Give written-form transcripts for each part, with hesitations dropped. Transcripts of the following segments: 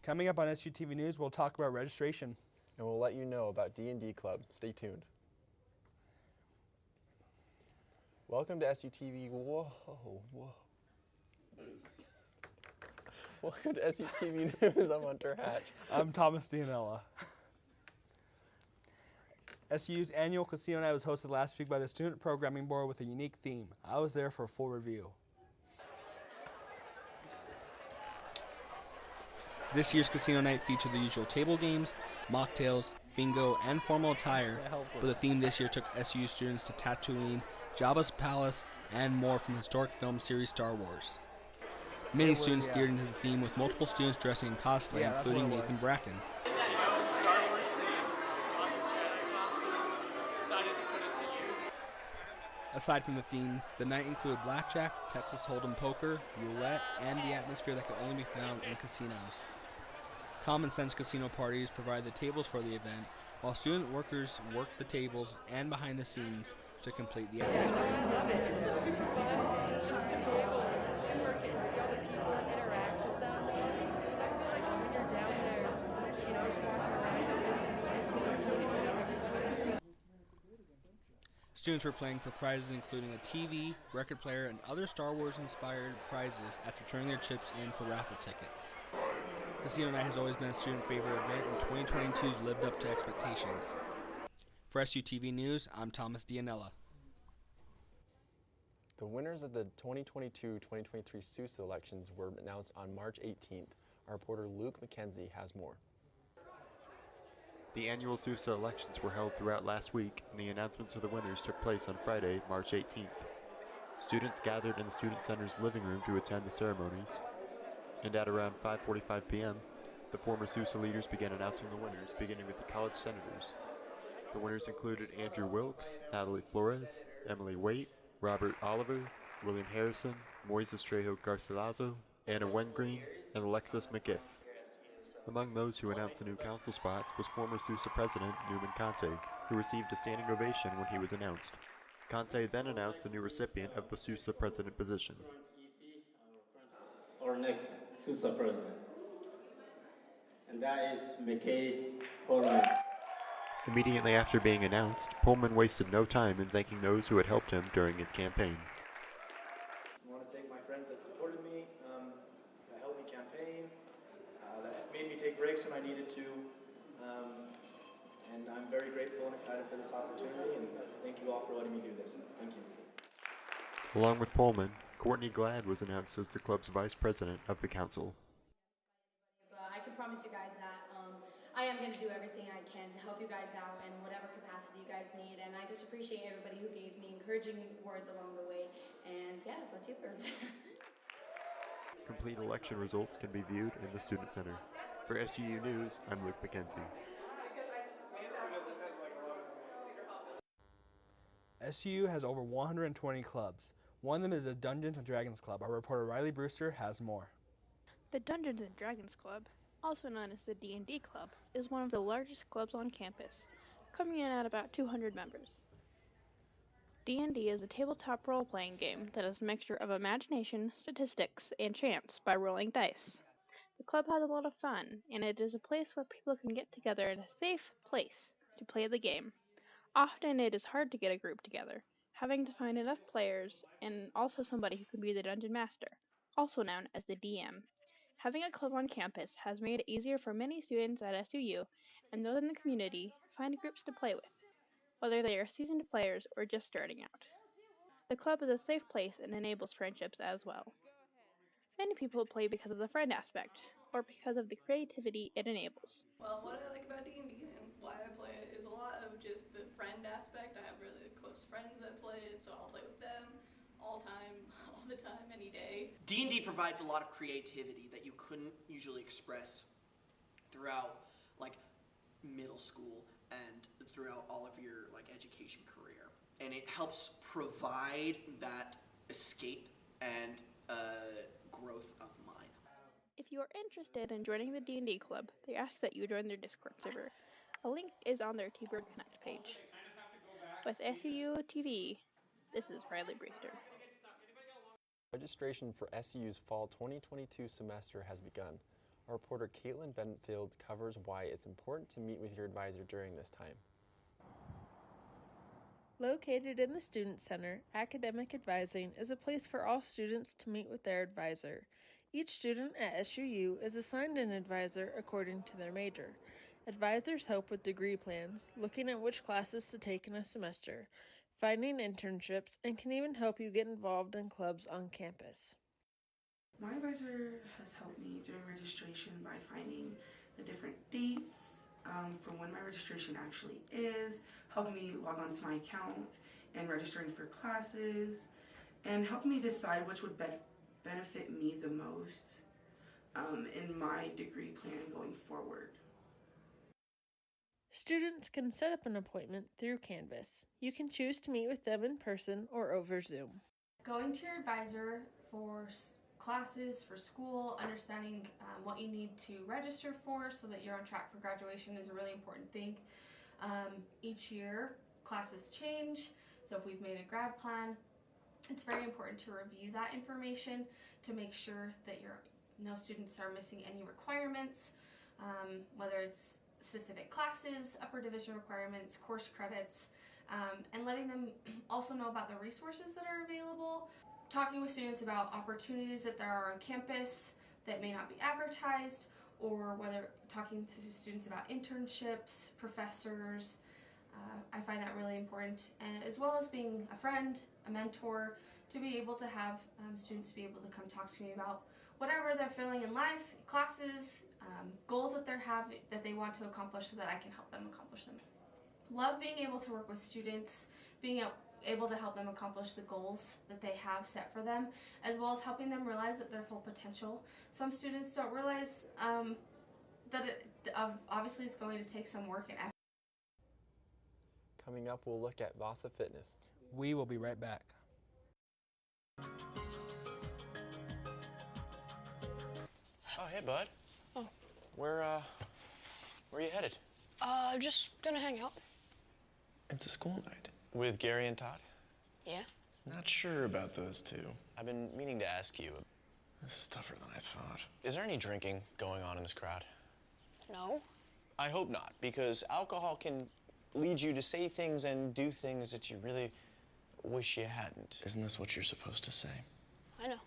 Coming up on SUTV News, we'll talk about registration. And we'll let you know about D&D Club. Stay tuned. Welcome to SUTV. Whoa. Welcome to SUTV News. I'm Hunter Hatch. I'm Thomas Dianella. SU's annual casino night was hosted last week by the Student Programming Board with a unique theme. I was there for a full review. This year's casino night featured the usual table games, mocktails, bingo, and formal attire, but the theme this year took SU students to Tatooine, Jabba's Palace, and more from the historic film series Star Wars. Many students steered into the theme with multiple students dressing in cosplay, including Nathan Bracken. Star Wars themed, costume, decided to put it to use. Aside from the theme, the night included blackjack, Texas Hold'em poker, roulette, and the atmosphere that could only be found in casinos. Common Sense Casino parties provide the tables for the event, while student workers work the tables and behind the scenes to complete the atmosphere. I love it. It's been super fun just to be able to work and see all the people and interact with them. Because I feel like when you're down there, just walking around, it's really good. Everybody. Students were playing for prizes including a TV, record player, and other Star Wars-inspired prizes after turning their chips in for raffle tickets. Casino Night has always been a student favorite event, and 2022's lived up to expectations. For SUTV News, I'm Thomas Dianella. The winners of the 2022-2023 SUSE elections were announced on March 18th. Our reporter Luke McKenzie has more. The annual SUSE elections were held throughout last week, and the announcements of the winners took place on Friday, March 18th. Students gathered in the Student Center's living room to attend the ceremonies, and at around 5:45 p.m., the former SUSE leaders began announcing the winners, beginning with the college senators. The winners included Andrew Wilkes, Natalie Flores, Emily Waite, Robert Oliver, William Harrison, Moises Trejo Garcilaso, Anna Wengreen, and Alexis McGiff. Among those who announced the new council spots was former SUSE president Newman Conte, who received a standing ovation when he was announced. Conte then announced the new recipient of the SUSE president position. Our next SUSE president, and that is McKay Pullman. Immediately after being announced, Pullman wasted no time in thanking those who had helped him during his campaign. I want to thank my friends that supported me, that helped me campaign, that made me take breaks when I needed to, and I'm very grateful and excited for this opportunity, and thank you all for letting me do this. Thank you. Along with Pullman, Courtney Glad was announced as the club's vice president of the council. But I can promise you guys that I am going to do everything I can to help you guys out in whatever capacity you guys need, and I just appreciate everybody who gave me encouraging words along the way, and yeah, go Two-Birds. Complete election results can be viewed in the Student Center. For SUU News, I'm Luke McKenzie. SU has over 120 clubs. One of them is the Dungeons & Dragons Club. Our reporter Riley Brewster has more. The Dungeons & Dragons Club, also known as the D&D Club, is one of the largest clubs on campus, coming in at about 200 members. D&D is a tabletop role-playing game that is a mixture of imagination, statistics, and chance by rolling dice. The club has a lot of fun, and it is a place where people can get together in a safe place to play the game. Often it is hard to get a group together, having to find enough players and also somebody who can be the Dungeon Master, also known as the DM. Having a club on campus has made it easier for many students at SUU and those in the community to find groups to play with, whether they are seasoned players or just starting out. The club is a safe place and enables friendships as well. Many people play because of the friend aspect, or because of the creativity it enables. Well, what I like about D&D and why I play it is a lot of just the friend aspect. I have really close friends that play it, so I'll play with them all the time, any day. D&D provides a lot of creativity that you couldn't usually express throughout middle school and throughout all of your education career. And it helps provide that escape and growth of mind. If you are interested in joining the D&D Club, they ask that you join their Discord server. A link is on their T-Bird Connect page. With SUU TV, this is Riley Brewster. Registration for SU's fall 2022 semester has begun. Our reporter Caitlin Benfield covers why it's important to meet with your advisor during this time. Located in the Student Center, Academic Advising is a place for all students to meet with their advisor. Each student at SUU is assigned an advisor according to their major. Advisors help with degree plans, looking at which classes to take in a semester, finding internships, and can even help you get involved in clubs on campus. My advisor has helped me during registration by finding the different dates for when my registration actually is, helped me log on to my account and registering for classes, and helped me decide which would benefit me the most in my degree plan going forward. Students can set up an appointment through Canvas. You can choose to meet with them in person or over Zoom. Going to your advisor for classes, for school, understanding what you need to register for so that you're on track for graduation is a really important thing. Each year, classes change, so if we've made a grad plan, it's very important to review that information to make sure that no students are missing any requirements, whether it's specific classes, upper division requirements, course credits, and letting them also know about the resources that are available. Talking with students about opportunities that there are on campus that may not be advertised, or whether talking to students about internships, professors. I find that really important, and as well as being a friend, a mentor, to be able to have students be able to come talk to me about whatever they're feeling in life, classes, goals that they want to accomplish so that I can help them accomplish them. Love being able to work with students, being able to help them accomplish the goals that they have set for them, as well as helping them realize that their full potential. Some students don't realize that it obviously is going to take some work and effort. Coming up, we'll look at Vasa Fitness. We will be right back. Oh, hey, bud. Oh. Where are you headed? Just gonna hang out. It's a school night. With Gary and Todd? Yeah. Not sure about those two. I've been meaning to ask you. This is tougher than I thought. Is there any drinking going on in this crowd? No. I hope not, because alcohol can lead you to say things and do things that you really wish you hadn't. Isn't this what you're supposed to say? I know.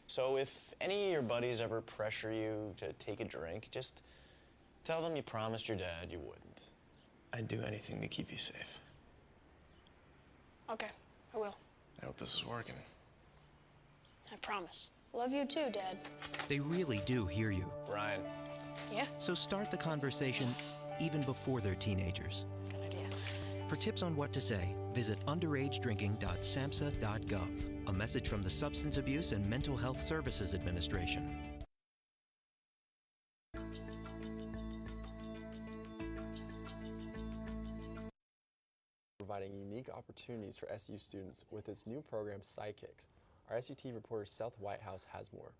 So if any of your buddies ever pressure you to take a drink, just tell them you promised your dad you wouldn't. I'd do anything to keep you safe. Okay, I will. I hope this is working. I promise. Love you too, Dad. They really do hear you. Ryan. Yeah? So start the conversation even before they're teenagers. Good idea. For tips on what to say, visit underagedrinking.samhsa.gov. A message from the Substance Abuse and Mental Health Services Administration. Providing unique opportunities for SU students with its new program, Sidekicks. Our SUTV reporter Seth Whitehouse has more.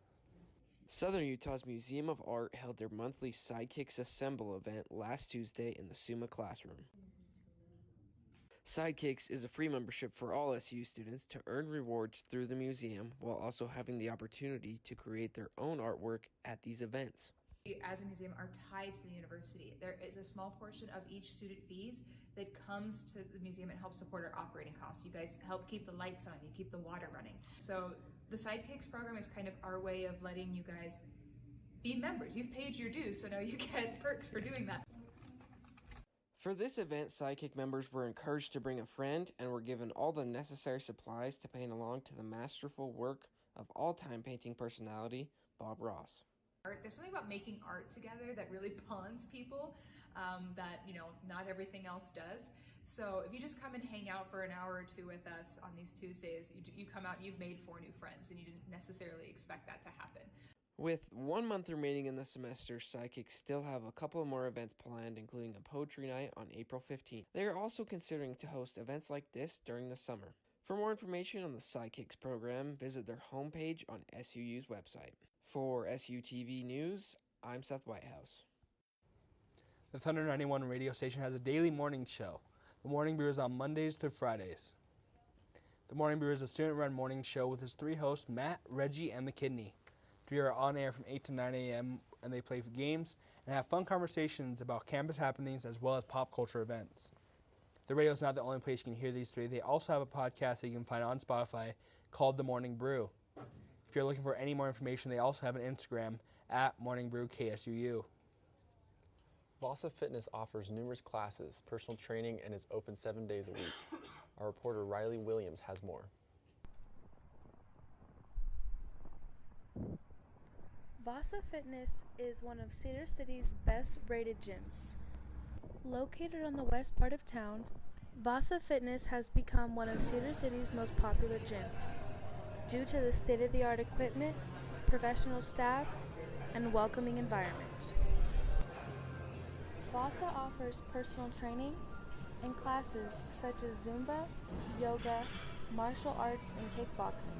Southern Utah's Museum of Art held their monthly Sidekicks Assemble event last Tuesday in the SUMA classroom. Sidekicks is a free membership for all SU students to earn rewards through the museum while also having the opportunity to create their own artwork at these events. We, as a museum, are tied to the university. There is a small portion of each student fees that comes to the museum and helps support our operating costs. You guys help keep the lights on, you keep the water running. So the Sidekicks program is kind of our way of letting you guys be members. You've paid your dues, so now you get perks for doing that. For this event, Sidekick members were encouraged to bring a friend and were given all the necessary supplies to paint along to the masterful work of all-time painting personality, Bob Ross. There's something about making art together that really bonds people that, not everything else does. So if you just come and hang out for an hour or two with us on these Tuesdays, you come out and you've made 4 new friends, and you didn't necessarily expect that to happen. With 1 month remaining in the semester, Sidekicks still have a couple more events planned, including a poetry night on April 15th. They are also considering to host events like this during the summer. For more information on the Sidekicks program, visit their homepage on SUU's website. For SUTV News, I'm Seth Whitehouse. The Thunder 91 radio station has a daily morning show. The Morning Brew is on Mondays through Fridays. The Morning Brew is a student-run morning show with its 3 hosts, Matt, Reggie, and the Kidney. to be on air from 8 to 9 a.m. and they play games and have fun conversations about campus happenings as well as pop culture events. The radio is not the only place you can hear these three. They also have a podcast that you can find on Spotify called The Morning Brew. If you're looking for any more information, they also have an Instagram at Morning Brew KSUU. Vasa Fitness offers numerous classes, personal training, and is open 7 days a week. Our reporter Riley Williams has more. Vasa Fitness is one of Cedar City's best rated gyms. Located on the west part of town, Vasa Fitness has become one of Cedar City's most popular gyms due to the state-of-the-art equipment, professional staff, and welcoming environment. Vasa offers personal training and classes such as Zumba, yoga, martial arts, and kickboxing.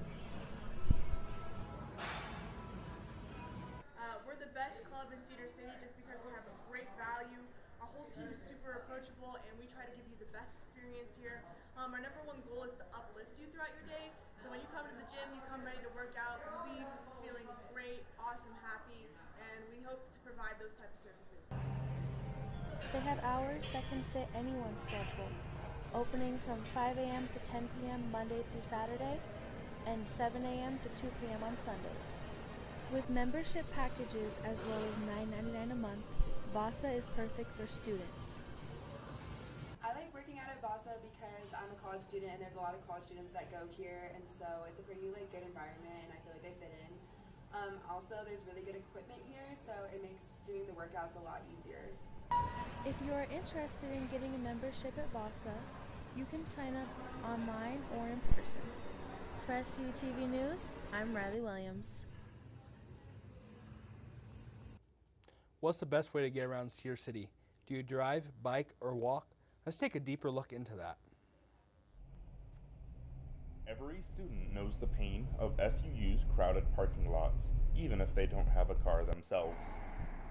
We're the best club in Cedar City just because we have a great value. Our whole team is super approachable and we try to give you the best experience here. Our number one goal is to uplift you throughout your day. So when you come to the gym, you come ready to work out, leave feeling great, awesome, happy, and we hope to provide those type of services. They have hours that can fit anyone's schedule, opening from 5 a.m. to 10 p.m. Monday through Saturday and 7 a.m. to 2 p.m. on Sundays. With membership packages as low as $9.99 a month, Vasa is perfect for students. I like working out at Vasa because I'm a college student and there's a lot of college students that go here, and so it's a pretty good environment and I feel like they fit in. Also, there's really good equipment here, so it makes doing the workouts a lot easier. If you are interested in getting a membership at Vasa, you can sign up online or in person. For SUTV News, I'm Riley Williams. What's the best way to get around Cedar City? Do you drive, bike, or walk? Let's take a deeper look into that. Every student knows the pain of SUU's crowded parking lots, even if they don't have a car themselves.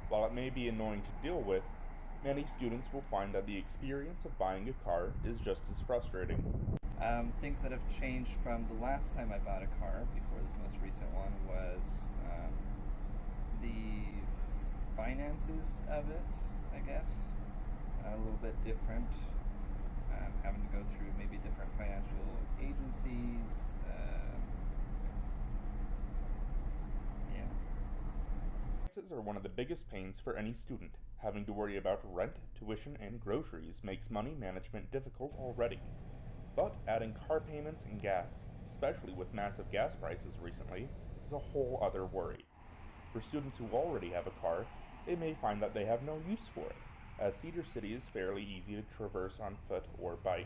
While it may be annoying to deal with, many students will find that the experience of buying a car is just as frustrating. Things that have changed from the last time I bought a car, before this most recent one, was the finances of it, I guess. A little bit different. Having to go through maybe different financial agencies. Finances are one of the biggest pains for any student. Having to worry about rent, tuition, and groceries makes money management difficult already. But adding car payments and gas, especially with massive gas prices recently, is a whole other worry. For students who already have a car, they may find that they have no use for it, as Cedar City is fairly easy to traverse on foot or bike.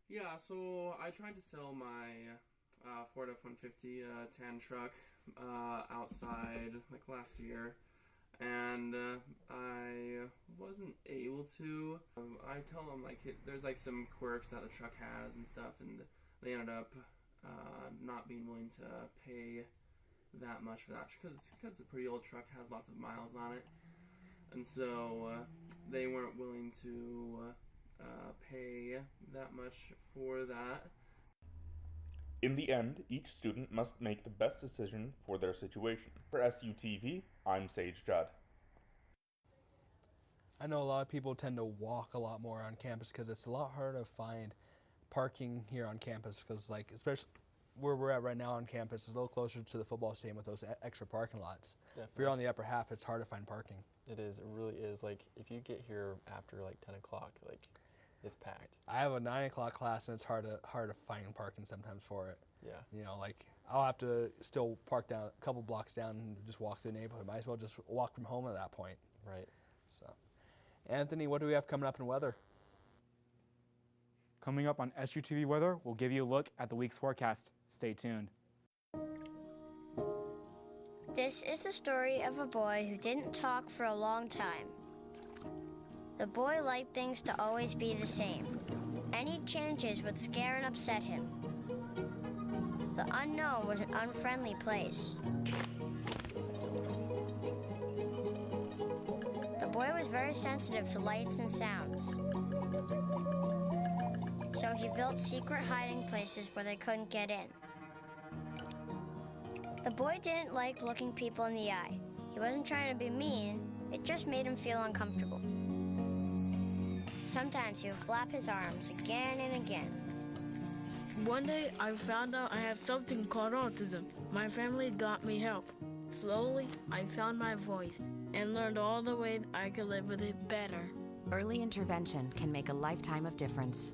Yeah, so I tried to sell my Ford F-150 tan truck outside last year, and I wasn't able to. I tell them there's some quirks that the truck has and stuff, and they ended up not being willing to pay that much for that because it's a pretty old truck, has lots of miles on it, and so they weren't willing to pay that much for that. In the end, each student must make the best decision for their situation. For SUTV, I'm Sage Judd. I know a lot of people tend to walk a lot more on campus because it's a lot harder to find parking here on campus because, especially where we're at right now on campus, is a little closer to the football stadium with those extra parking lots. Definitely. If you're on the upper half, it's hard to find parking. It is. It really is. If you get here after 10 o'clock, it's packed. I have a 9 o'clock class, and it's hard to find parking sometimes for it. Yeah. I'll have to still park down a couple blocks down and just walk through the neighborhood. Might as well just walk from home at that point. Right. So, Anthony, what do we have coming up in weather? Coming up on SUTV Weather, we'll give you a look at the week's forecast. Stay tuned. This is the story of a boy who didn't talk for a long time. The boy liked things to always be the same. Any changes would scare and upset him. The unknown was an unfriendly place. The boy was very sensitive to lights and sounds. So he built secret hiding places where they couldn't get in. The boy didn't like looking people in the eye. He wasn't trying to be mean, it just made him feel uncomfortable. Sometimes he would flap his arms again and again. One day, I found out I have something called autism. My family got me help. Slowly, I found my voice and learned all the ways I could live with it better. Early intervention can make a lifetime of difference.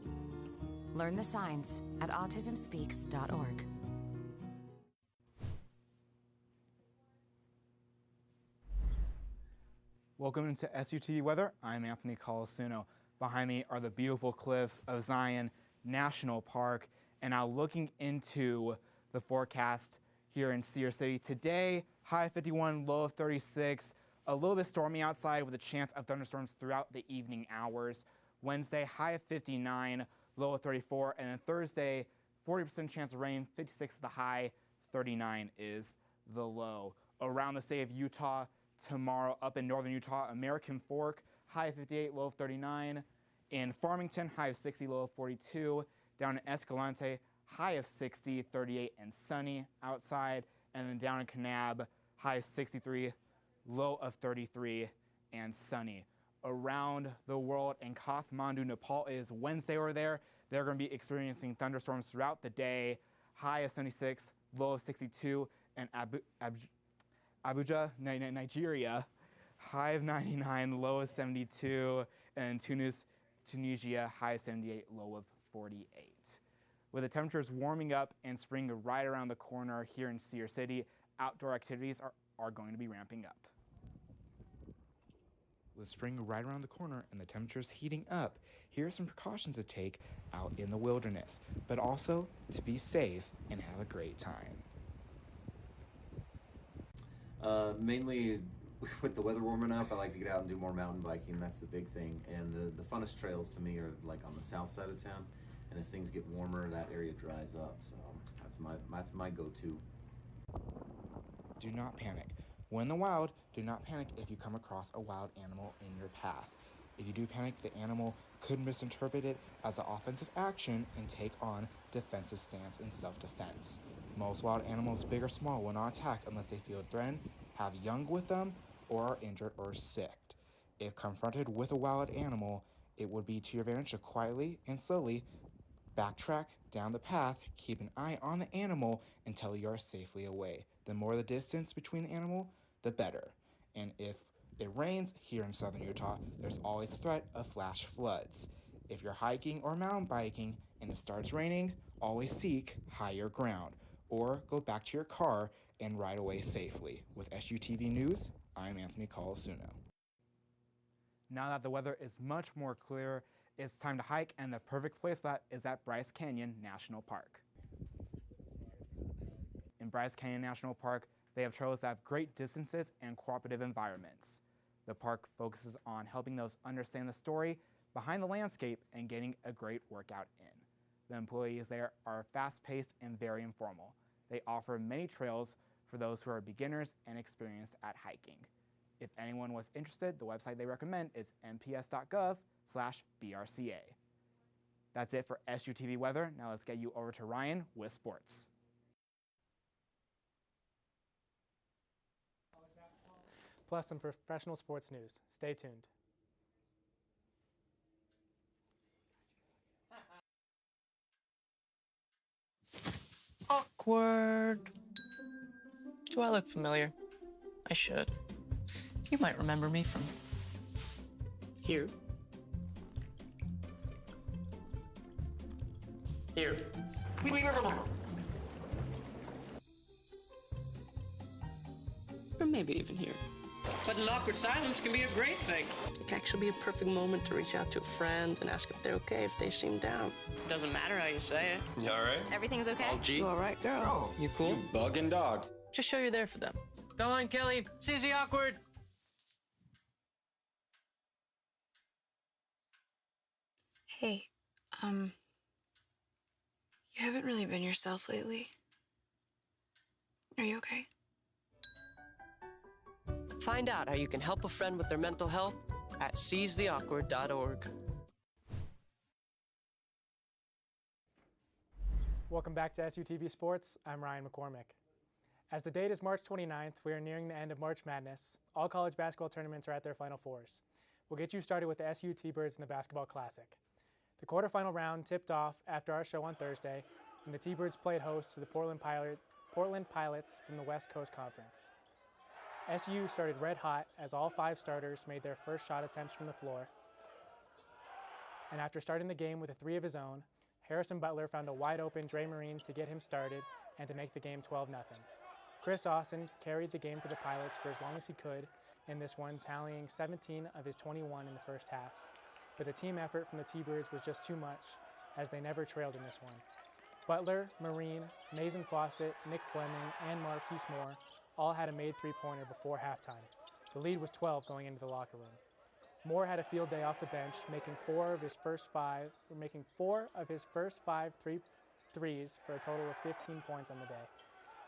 Learn the signs at autismspeaks.org. Welcome to SUTV Weather. I'm Anthony Colasuno. Behind me are the beautiful cliffs of Zion National Park. And now looking into the forecast here in Cedar City. Today, high of 51, low of 36. A little bit stormy outside with a chance of thunderstorms throughout the evening hours. Wednesday, high of 59, low of 34. And then Thursday, 40% chance of rain, 56 is the high, 39 is the low. Around the state of Utah, tomorrow up in northern Utah, American Fork, high of 58, low of 39. In Farmington, high of 60, low of 42. Down in Escalante, high of 60, 38 and sunny outside. And then down in Kanab, high of 63, low of 33 and sunny. Around the world in Kathmandu, Nepal is Wednesday over there. They're going to be experiencing thunderstorms throughout the day. High of 76, low of 62. And Abuja, Nigeria, high of 99, low of 72. And Tunisia, high of 78, low of 48. With the temperatures warming up and spring right around the corner here in Cedar City, outdoor activities are going to be ramping up. With spring right around the corner and the temperatures heating up, here are some precautions to take out in the wilderness, but also to be safe and have a great time. Mainly with the weather warming up, I like to get out and do more mountain biking. That's the big thing. And the funnest trails to me are like on the south side of town. And as things get warmer, that area dries up. So that's my go-to. Do not panic. When in the wild, do not panic if you come across a wild animal in your path. If you do panic, the animal could misinterpret it as an offensive action and take on defensive stance in self-defense. Most wild animals, big or small, will not attack unless they feel threatened, have young with them, or are injured or sick. If confronted with a wild animal, it would be to your advantage to quietly and slowly backtrack down the path, keep an eye on the animal until you are safely away. The more the distance between the animal, the better. And if it rains here in southern Utah, there's always a threat of flash floods. If you're hiking or mountain biking and it starts raining, always seek higher ground or go back to your car and ride away safely. With SUTV News, I'm Anthony Colasuno. Now that the weather is much more clear, it's time to hike, and the perfect place for that is at Bryce Canyon National Park. In Bryce Canyon National Park, they have trails that have great distances and cooperative environments. The park focuses on helping those understand the story behind the landscape and getting a great workout in. The employees there are fast-paced and very informal. They offer many trails for those who are beginners and experienced at hiking. If anyone was interested, the website they recommend is nps.gov/BRCA. That's it for SUTV Weather. Now let's get you over to Ryan with sports. Plus some professional sports news. Stay tuned. Awkward. Do I look familiar? I should. You might remember me from here. Here. Or maybe even here. But an awkward silence can be a great thing. It can actually be a perfect moment to reach out to a friend and ask if they're okay if they seem down. Doesn't matter how you say it. You all right? Everything's okay? All G? You all right, girl? You cool? You bugging dog. Just show you're there for them. Go on, Kelly. CZ awkward. Hey, you haven't really been yourself lately. Are you okay? Find out how you can help a friend with their mental health at seizetheawkward.org. Welcome back to SUTV Sports. I'm Ryan McCormick. As the date is March 29th, we are nearing the end of March Madness. All college basketball tournaments are at their Final Fours. We'll get you started with the SU T-Birds in the Basketball Classic. The quarterfinal round tipped off after our show on Thursday, and the T-Birds played host to the Portland Pilots from the West Coast Conference. SU started red hot as all 5 starters made their first shot attempts from the floor. And after starting the game with a 3 of his own, Harrison Butler found a wide open Dre Marine to get him started and to make the game 12-0. Chris Austin carried the game for the Pilots for as long as he could in this one, tallying 17 of his 21 in the first half. But the team effort from the T-Birds was just too much, as they never trailed in this one. Butler, Marine, Mason Fawcett, Nick Fleming, and Marquise Moore all had a made 3-pointer before halftime. The lead was 12 going into the locker room. Moore had a field day off the bench, making 4 of his first 5 threes for a total of 15 points on the day.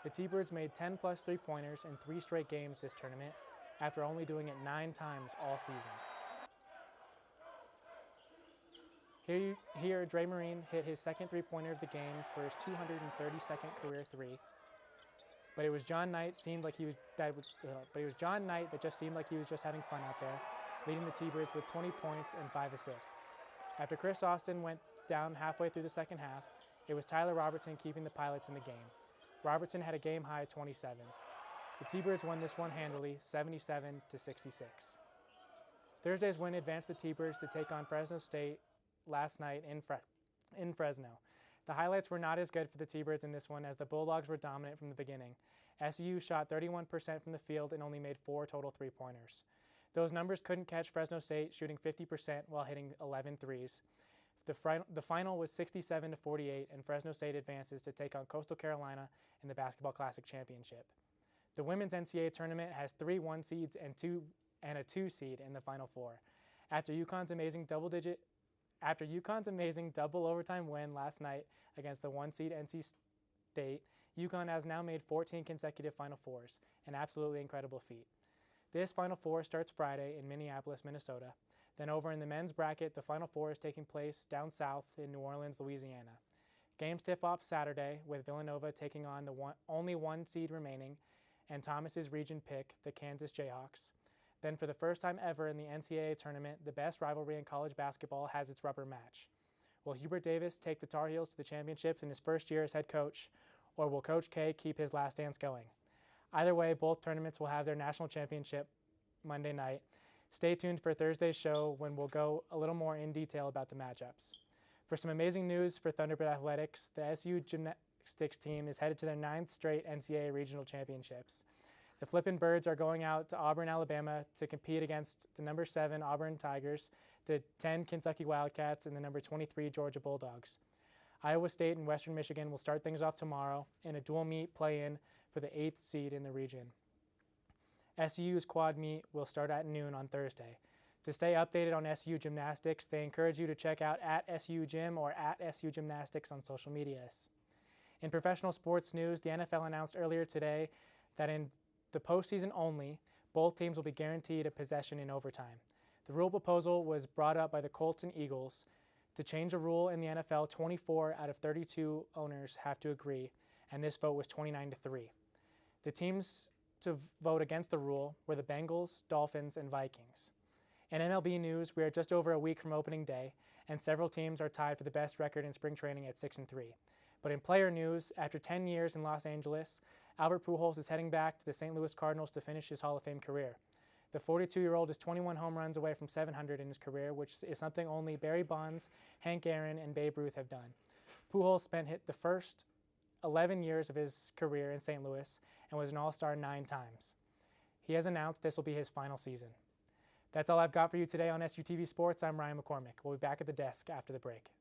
The T-Birds made 10-plus 3-pointers in 3 straight games this tournament, after only doing it 9 times all season. Here, Dre Marine hit his second 3-pointer of the game for his 232nd career 3. But it was John Knight that just seemed like he was just having fun out there, leading the T-Birds with 20 points and 5 assists. After Chris Austin went down halfway through the second half, it was Tyler Robertson keeping the Pilots in the game. Robertson had a game-high 27. The T-Birds won this one handily, 77-66. Thursday's win advanced the T-Birds to take on Fresno State last night in Fresno. The highlights were not as good for the T-Birds in this one, as the Bulldogs were dominant from the beginning. SU shot 31% from the field and only made 4 total 3-pointers. Those numbers couldn't catch Fresno State, shooting 50% while hitting 11 threes. The final was 67-48, and Fresno State advances to take on Coastal Carolina in the Basketball Classic Championship. The women's NCAA tournament has 3 1 seeds and a 2 seed in the Final Four. After UConn's amazing double overtime win last night against the 1 seed NC State, UConn has now made 14 consecutive Final Fours, an absolutely incredible feat. This Final Four starts Friday in Minneapolis, Minnesota. Then over in the men's bracket, the Final Four is taking place down south in New Orleans, Louisiana. Games tip off Saturday with Villanova taking on the only 1 seed remaining and Thomas's region pick, the Kansas Jayhawks. Then for the first time ever in the NCAA tournament, the best rivalry in college basketball has its rubber match. Will Hubert Davis take the Tar Heels to the championship in his first year as head coach, or will Coach K keep his last dance going? Either way, both tournaments will have their national championship Monday night. Stay tuned for Thursday's show when we'll go a little more in detail about the matchups. For some amazing news for Thunderbird Athletics, the SU gymnastics team is headed to their 9th straight NCAA regional championships. The Flippin' Birds are going out to Auburn, Alabama to compete against the number 7 Auburn Tigers, the 10 Kentucky Wildcats, and the number 23 Georgia Bulldogs. Iowa State and Western Michigan will start things off tomorrow in a dual meet play-in for the 8th seed in the region. SU's quad meet will start at noon on Thursday. To stay updated on SU gymnastics, they encourage you to check out @SU Gym or @SU Gymnastics on social medias. In professional sports news, the NFL announced earlier today that in the postseason only, both teams will be guaranteed a possession in overtime. The rule proposal was brought up by the Colts and Eagles. To change a rule in the NFL, 24 out of 32 owners have to agree, and this vote was 29-3. The teams to vote against the rule were the Bengals, Dolphins, and Vikings. In MLB news, we are just over a week from opening day, and several teams are tied for the best record in spring training at 6-3. But in player news, after 10 years in Los Angeles, Albert Pujols is heading back to the St. Louis Cardinals to finish his Hall of Fame career. The 42-year-old is 21 home runs away from 700 in his career, which is something only Barry Bonds, Hank Aaron, and Babe Ruth have done. Pujols spent the first 11 years of his career in St. Louis and was an All-Star 9 times. He has announced this will be his final season. That's all I've got for you today on SUTV Sports. I'm Ryan McCormick. We'll be back at the desk after the break.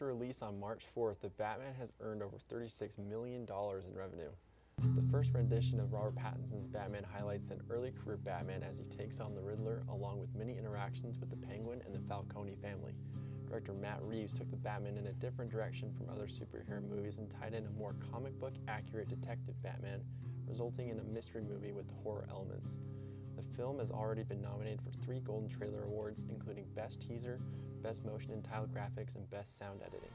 After release on March 4th, the Batman has earned over $36 million in revenue. The first rendition of Robert Pattinson's Batman highlights an early career Batman as he takes on the Riddler, along with many interactions with the Penguin and the Falcone family. Director Matt Reeves took the Batman in a different direction from other superhero movies and tied in a more comic book accurate detective Batman, resulting in a mystery movie with horror elements. The film has already been nominated for 3 Golden Trailer Awards, including Best Teaser, Best Motion and Title Graphics, and Best Sound Editing.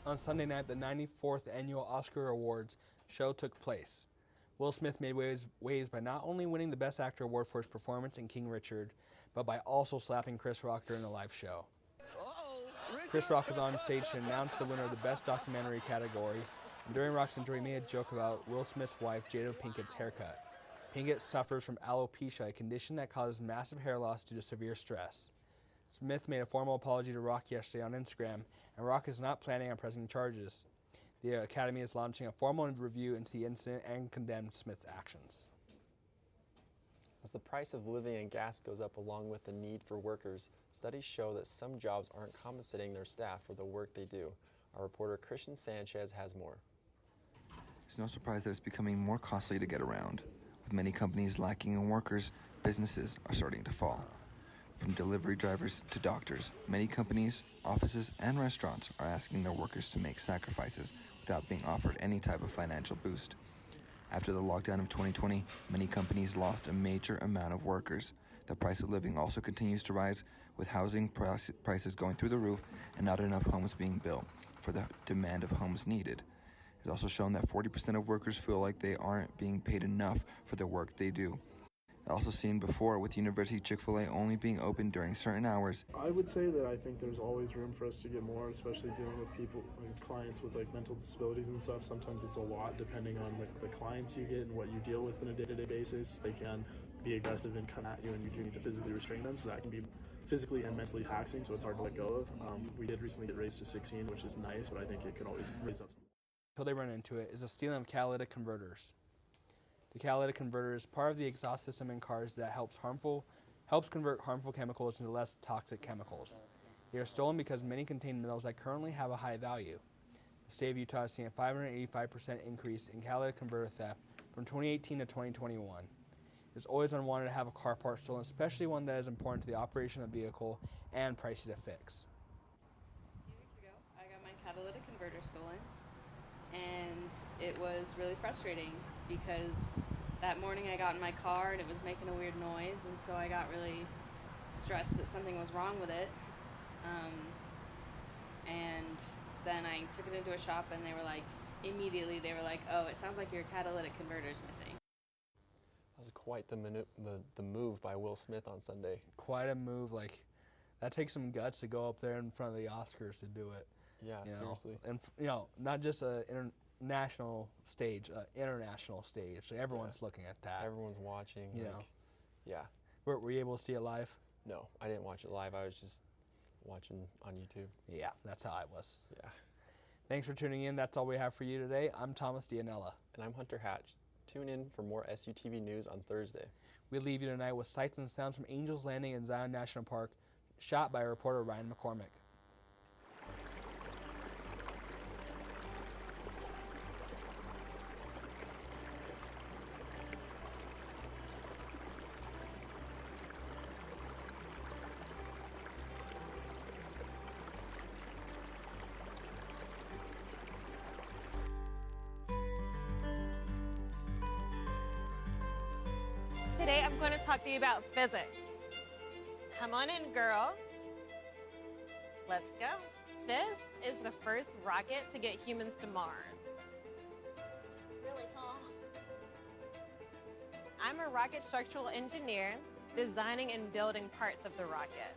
On Sunday night, the 94th Annual Oscar Awards show took place. Will Smith made waves by not only winning the Best Actor award for his performance in King Richard, but by also slapping Chris Rock during the live show. Chris Rock was on stage to announce the winner of the Best Documentary category, and during Rock's intro, he made a joke about Will Smith's wife, Jada Pinkett's haircut. Pinkett suffers from alopecia, a condition that causes massive hair loss due to severe stress. Smith made a formal apology to Rock yesterday on Instagram, and Rock is not planning on pressing charges. The Academy is launching a formal review into the incident and condemned Smith's actions. As the price of living and gas goes up along with the need for workers, studies show that some jobs aren't compensating their staff for the work they do. Our reporter Christian Sanchez has more. It's no surprise that it's becoming more costly to get around. With many companies lacking in workers, businesses are starting to fall. From delivery drivers to doctors, many companies, offices, and restaurants are asking their workers to make sacrifices without being offered any type of financial boost. After the lockdown of 2020, many companies lost a major amount of workers. The price of living also continues to rise, with housing prices going through the roof and not enough homes being built for the demand of homes needed. It's also shown that 40% of workers feel like they aren't being paid enough for the work they do. Also seen before with University Chick-fil-A only being open during certain hours. I would say that I think there's always room for us to get more, especially dealing with people and clients with like mental disabilities and stuff. Sometimes it's a lot depending on the clients you get and what you deal with on a day-to-day basis. They can be aggressive and come at you, and you do need to physically restrain them, so that can be physically and mentally taxing, so it's hard to let go of. We did recently get raised to 16, which is nice, but I think it could always raise up. Until they run into it is the stealing of catalytic converters. The catalytic converter is part of the exhaust system in cars that helps convert harmful chemicals into less toxic chemicals. They are stolen because many contain metals that currently have a high value. The state of Utah has seen a 585% increase in catalytic converter theft from 2018 to 2021. It's always unwanted to have a car part stolen, especially one that is important to the operation of the vehicle and pricey to fix. A few weeks ago, I got my catalytic converter stolen, and it was really frustrating because that morning I got in my car and it was making a weird noise, and so I got really stressed that something was wrong with it. And then I took it into a shop, and immediately they were like, oh, it sounds like your catalytic converter's missing. That was quite the move by Will Smith on Sunday. Quite a move. That takes some guts to go up there in front of the Oscars to do it. Yeah, seriously. And not just an international stage, so everyone's looking at that. Everyone's watching. Yeah. Were you able to see it live? No, I didn't watch it live. I was just watching on YouTube. Yeah, that's how I was. Yeah. Thanks for tuning in. That's all we have for you today. I'm Thomas Dianella. And I'm Hunter Hatch. Tune in for more SUTV news on Thursday. We leave you tonight with sights and sounds from Angels Landing in Zion National Park, shot by reporter Ryan McCormick. Today I'm going to talk to you about physics. Come on in, girls. Let's go. This is the first rocket to get humans to Mars. Really tall. I'm a rocket structural engineer designing and building parts of the rocket.